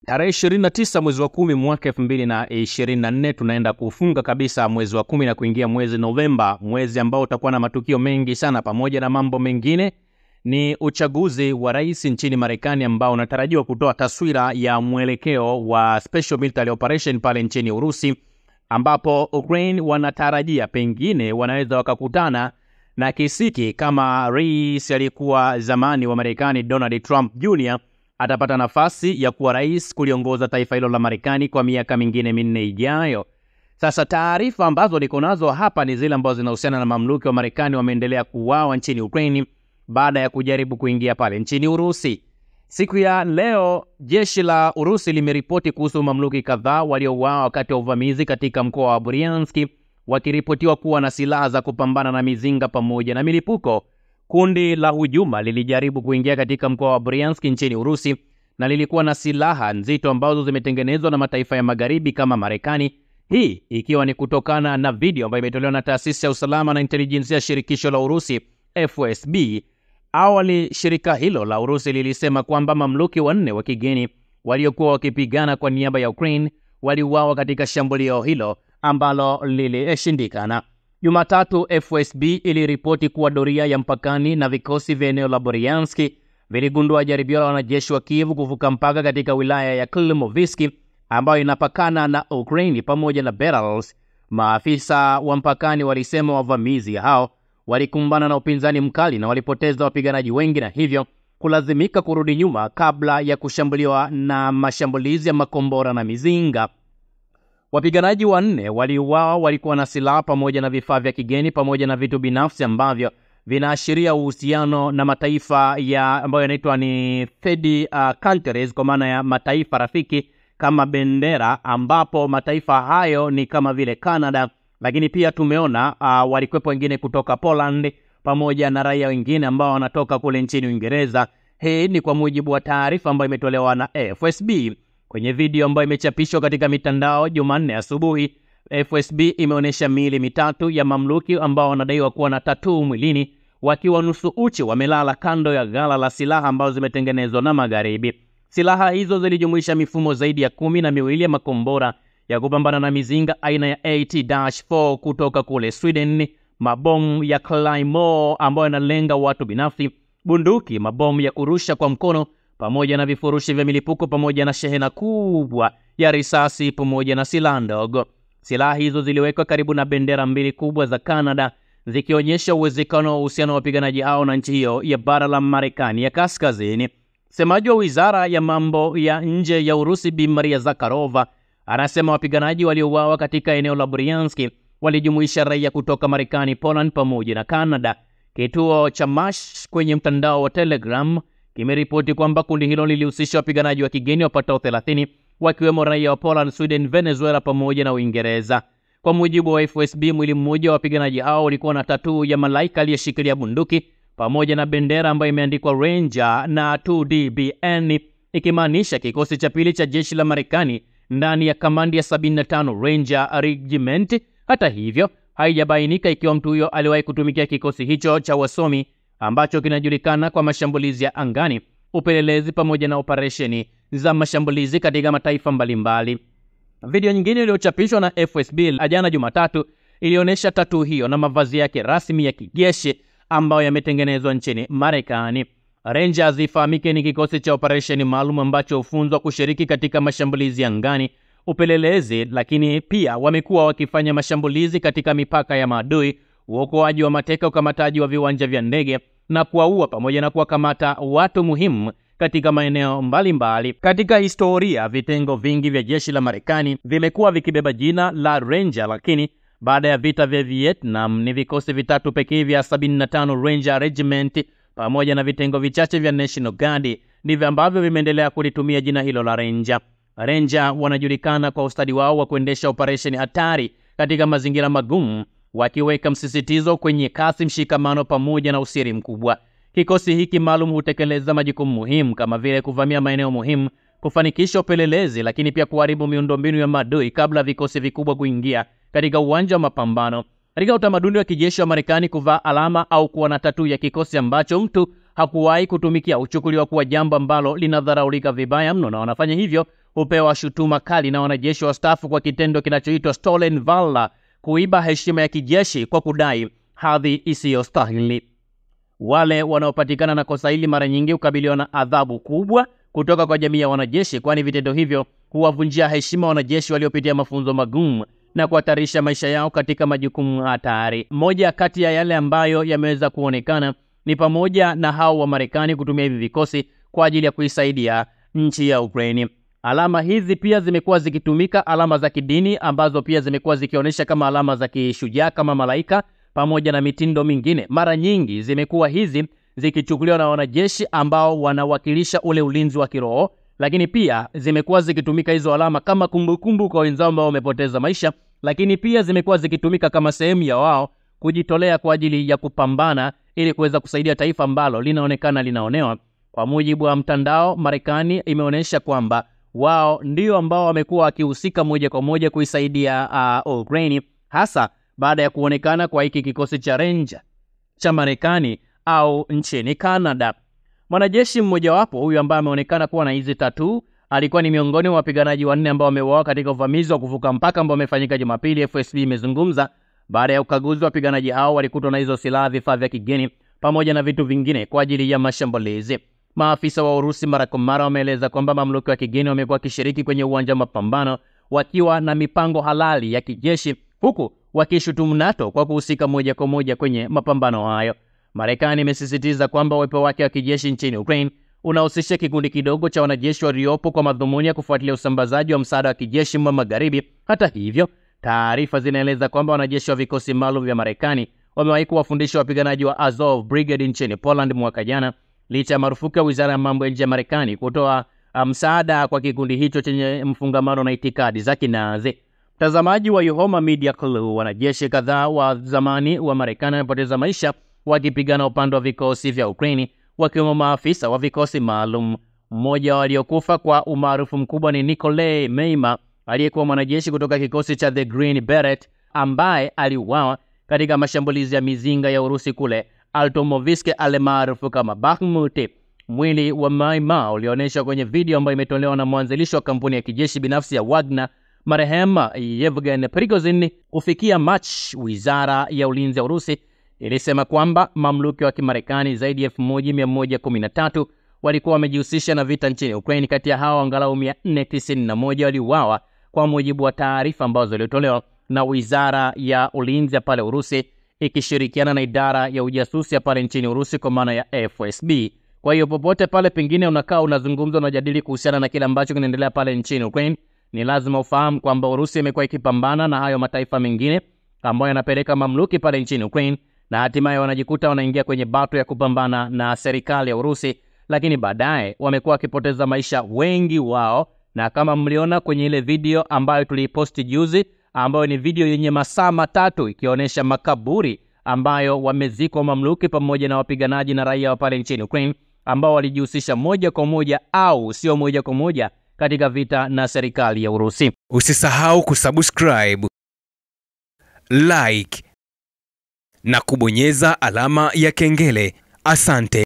Tarehe 29 mwezi wa 10 mwaka 2024 tunaenda kufunga kabisa mwezi wa 10 na kuingia mwezi Novemba, mwezi ambao utakuwa na matukio mengi sana. Pamoja na mambo mengine, ni uchaguzi wa rais nchini Marekani ambao unatarajiwa kutoa taswira ya mwelekeo wa special military operation pale nchini Urusi, ambapo Ukraine wanatarajia pengine wanaweza wakakutana na kisiki kama rais aliyekuwa zamani wa Marekani Donald Trump Jr. atapata nafasi ya kuwa rais kuliongoza taifa hilo la Marekani kwa miaka mingine 4 ijayo. Sasa taarifa ambazo niko nazo hapa ni zile ambazo zinahusiana na mamluki wa Marekani wameendelea kuuawa nchini Ukraine baada ya kujaribu kuingia pale nchini Urusi. Siku ya leo jeshi la Urusi limeripoti kuhusu mamluki kadhaa waliouawa wakati wa uvamizi katika mkoa wa Bryansk, wakiripotiwa kuwa na silaha za kupambana na mizinga pamoja na milipuko. Kundi la hujuma lilijaribu kuingia katika mkoa wa Bryansk nchini Urusi na lilikuwa na silaha nzito ambazo zimetengenezwa na mataifa ya magharibi kama Marekani. Hii ikiwa ni kutokana na video ambayo imetolewa na taasisi ya usalama na intelijensia ya shirikisho la Urusi FSB. Awali shirika hilo la Urusi lilisema kwamba mamluki 4 wa kigeni waliokuwa wakipigana kwa niaba ya Ukraine waliuawa katika shambulio hilo ambalo lilishindikana. Jumatatu FSB iliripoti kuwa doria ya mpakani na vikosi vya eneo la Bryansk viligundua jaribio la wanajeshi wa Kiev kuvuka mpaka katika wilaya ya Klimovsk ambayo inapakana na Ukraine pamoja na Belarus. Maafisa wa mpakani walisema wavamizi hao walikumbana na upinzani mkali na walipoteza wapiganaji wengi na hivyo kulazimika kurudi nyuma kabla ya kushambuliwa na mashambulizi ya makombora na mizinga. Wapiganaji 4 waliuawa walikuwa na silaha pamoja na vifaa vya kigeni pamoja na vitu binafsi ambavyo vinaashiria uhusiano na mataifa ya ambayo yanaitwa ni third countries, kwa maana ya mataifa rafiki kama bendera, ambapo mataifa hayo ni kama vile Canada, lakini pia tumeona walikuwepo wengine kutoka Poland pamoja na raia wengine ambao wanatoka kule nchini Uingereza. Hii ni kwa mujibu wa taarifa ambayo imetolewa na FSB. Kwenye video ambayo imechapishwa katika mitandao Jumanne asubuhi, FSB imeonyesha miili mitatu ya mamluki ambao wanadaiwa kuwa na tattoo mwilini, wakiwa nusu uchi wamelala kando ya ghala la silaha ambazo zimetengenezwa na magharibi. Silaha hizo zilijumuisha mifumo zaidi ya 12 ya makombora ya kupambana na mizinga aina ya AT-4 kutoka kule Sweden, mabomu ya Claymore ambayo yanalenga watu binafsi, bunduki, mabomu ya kurusha kwa mkono pamoja na vifurushi vya milipuko pamoja na shehena kubwa ya risasi pamoja na silaha ndogo. Silaha hizo ziliwekwa karibu na bendera 2 kubwa za Canada, zikionyesha uwezekano wa uhusiano wa wapiganaji hao na nchi hiyo ya bara la Marekani ya kaskazini. Msemaji wa wizara ya mambo ya nje ya Urusi Bi Maria Zakharova anasema wapiganaji waliouawa katika eneo la Bryansk walijumuisha raia kutoka Marekani, Poland pamoja na Canada. Kituo cha Mash kwenye mtandao wa Telegram kimeripoti kwamba kundi hilo lilihusisha wapiganaji wa kigeni wapatao 30 wakiwemo raia wa Poland, Sweden, Venezuela pamoja na Uingereza. Kwa mujibu wa FSB, mwili mmoja wa wapiganaji hao ulikuwa na tattoo ya malaika aliyeshikilia bunduki pamoja na bendera ambayo imeandikwa Ranger na 2DBN, ikimaanisha kikosi cha pili cha jeshi la Marekani ndani ya kamandi ya 75 Ranger Regiment. Hata hivyo, haijabainika ikiwa mtu huyo aliwahi kutumikia kikosi hicho cha wasomi ambacho kinajulikana kwa mashambulizi ya angani, upelelezi pamoja na operesheni za mashambulizi katika mataifa mbalimbali. Video nyingine iliyochapishwa na FSB jana Jumatatu ilionyesha tattoo hiyo na mavazi yake rasmi ya kijeshi ambayo yametengenezwa nchini Marekani. Rangers ifahamike ni kikosi cha operesheni maalum ambacho hufunzwa kushiriki katika mashambulizi ya angani, upelelezi, lakini pia wamekuwa wakifanya mashambulizi katika mipaka ya maadui, uokoaji wa mateka, ukamataji wa viwanja vya ndege na kuwaua pamoja na kuwakamata watu muhimu katika maeneo mbalimbali. Katika historia, vitengo vingi vya jeshi la Marekani vimekuwa vikibeba jina la Ranger, lakini baada ya vita vya Vietnam ni vikosi vitatu pekee vya 75 Ranger Regiment pamoja na vitengo vichache vya National Guard ndivyo ambavyo vimeendelea kulitumia jina hilo la Ranger. Ranger wanajulikana kwa ustadi wao wa kuendesha operesheni hatari katika mazingira magumu, wakiweka msisitizo kwenye kasi, mshikamano pamoja na usiri mkubwa. Kikosi hiki maalum hutekeleza majukumu muhimu kama vile kuvamia maeneo muhimu, kufanikisha upelelezi, lakini pia kuharibu miundombinu ya maadui kabla vikosi vikubwa kuingia katika uwanja wa mapambano. Katika utamaduni wa kijeshi wa Marekani, kuvaa alama au kuwa na tattoo ya kikosi ambacho mtu hakuwahi kutumikia uchukuliwa kuwa jambo ambalo linadharaulika vibaya mno, na wanafanya hivyo hupewa shutuma kali na wanajeshi wastaafu kwa kitendo kinachoitwa stolen valor, kuiba heshima ya kijeshi kwa kudai hadhi isiyostahili. Wale wanaopatikana na kosa hili mara nyingi hukabiliwa na adhabu kubwa kutoka kwa jamii ya wanajeshi, kwani vitendo hivyo huwavunjia heshima wanajeshi waliopitia mafunzo magumu na kuhatarisha maisha yao katika majukumu hatari. Moja kati ya yale ambayo yameweza kuonekana ni pamoja na hao wa Marekani kutumia hivi vikosi kwa ajili ya kuisaidia nchi ya Ukraine. Alama hizi pia zimekuwa zikitumika, alama za kidini ambazo pia zimekuwa zikionyesha kama alama za kishujaa kama malaika, pamoja na mitindo mingine. Mara nyingi zimekuwa hizi zikichukuliwa na wanajeshi ambao wanawakilisha ule ulinzi wa kiroho, lakini pia zimekuwa zikitumika hizo alama kama kumbukumbu kwa wenzao ambao wamepoteza maisha, lakini pia zimekuwa zikitumika kama sehemu ya wao kujitolea kwa ajili ya kupambana ili kuweza kusaidia taifa ambalo linaonekana linaonewa. Kwa mujibu wa mtandao, Marekani imeonyesha kwamba wao ndio ambao wamekuwa wakihusika moja kwa moja kuisaidia Ukraine, hasa baada ya kuonekana kwa hiki kikosi cha Ranger cha Marekani au nchini Canada. Mwanajeshi mmoja wapo huyu ambaye ameonekana kuwa na hizi tattoo alikuwa ni miongoni mwa wapiganaji wanne ambao wameuawa katika uvamizi wa kuvuka mpaka ambao umefanyika Jumapili. FSB imezungumza baada ya ukaguzi wa wapiganaji hao walikutwa na hizo silaha, vifaa vya kigeni pamoja na vitu vingine kwa ajili ya mashambulizi. Maafisa wa Urusi mara kwa mara wameeleza kwamba mamluki wa kigeni wamekuwa wakishiriki kwenye uwanja wa mapambano wakiwa na mipango halali ya kijeshi, huku wakishutumu NATO kwa kuhusika moja kwa moja kwenye mapambano hayo. Marekani imesisitiza kwamba uwepo wake wa kijeshi nchini Ukraine unahusisha kikundi kidogo cha wanajeshi waliopo kwa madhumuni ya kufuatilia usambazaji wa msaada wa kijeshi mwa magharibi. Hata hivyo, taarifa zinaeleza kwamba wanajeshi wa vikosi maalum vya Marekani wamewahi kuwafundisha wapiganaji wa Azov Brigade nchini Poland mwaka jana, licha ya marufuku ya Wizara ya Mambo ya Nje ya Marekani kutoa msaada kwa kikundi hicho chenye mfungamano na itikadi za Kinazi. Mtazamaji wa Yohoma Media Clue, wanajeshi kadhaa wa zamani wa Marekani wamepoteza maisha wakipigana upande wa vikosi vya Ukraine, wakiwemo maafisa wa vikosi maalum. Mmoja waliokufa kwa umaarufu mkubwa ni Nikolai Meima, aliyekuwa mwanajeshi kutoka kikosi cha The Green Beret ambaye aliuawa katika mashambulizi ya mizinga ya Urusi kule Altomovisk almaarufu kama Bakhmut. Mwili wa Meima ulionyeshwa kwenye video ambayo imetolewa na mwanzilishi wa kampuni ya kijeshi binafsi ya Wagner, marehemu Yevgeny Prigozhin. Kufikia March, Wizara ya Ulinzi ya Urusi ilisema kwamba mamluki wa Kimarekani zaidi ya 1113 walikuwa wamejihusisha na vita nchini Ukraine. Kati ya hao angalau 491 waliuawa, kwa mujibu wa taarifa ambazo zilitolewa na Wizara ya Ulinzi ya pale Urusi ikishirikiana na idara ya ujasusi ya pale nchini Urusi kwa maana ya FSB. Kwa hiyo popote pale pengine unakaa unazungumza, unajadili kuhusiana na kile ambacho kinaendelea pale nchini Ukraine, ni lazima ufahamu kwamba Urusi imekuwa ikipambana na hayo mataifa mengine ambayo yanapeleka mamluki pale nchini Ukraine, na hatimaye wanajikuta wanaingia kwenye bato ya kupambana na serikali ya Urusi, lakini baadaye wamekuwa wakipoteza maisha wengi wao. Na kama mliona kwenye ile video ambayo tuliposti juzi, ambayo ni video yenye masaa 3 ikionyesha makaburi ambayo wamezikwa mamluki pamoja na wapiganaji na raia wa pale nchini Ukraine ambao walijihusisha moja kwa moja au sio moja kwa moja katika vita na serikali ya Urusi. Usisahau kusubscribe, like na kubonyeza alama ya kengele. Asante.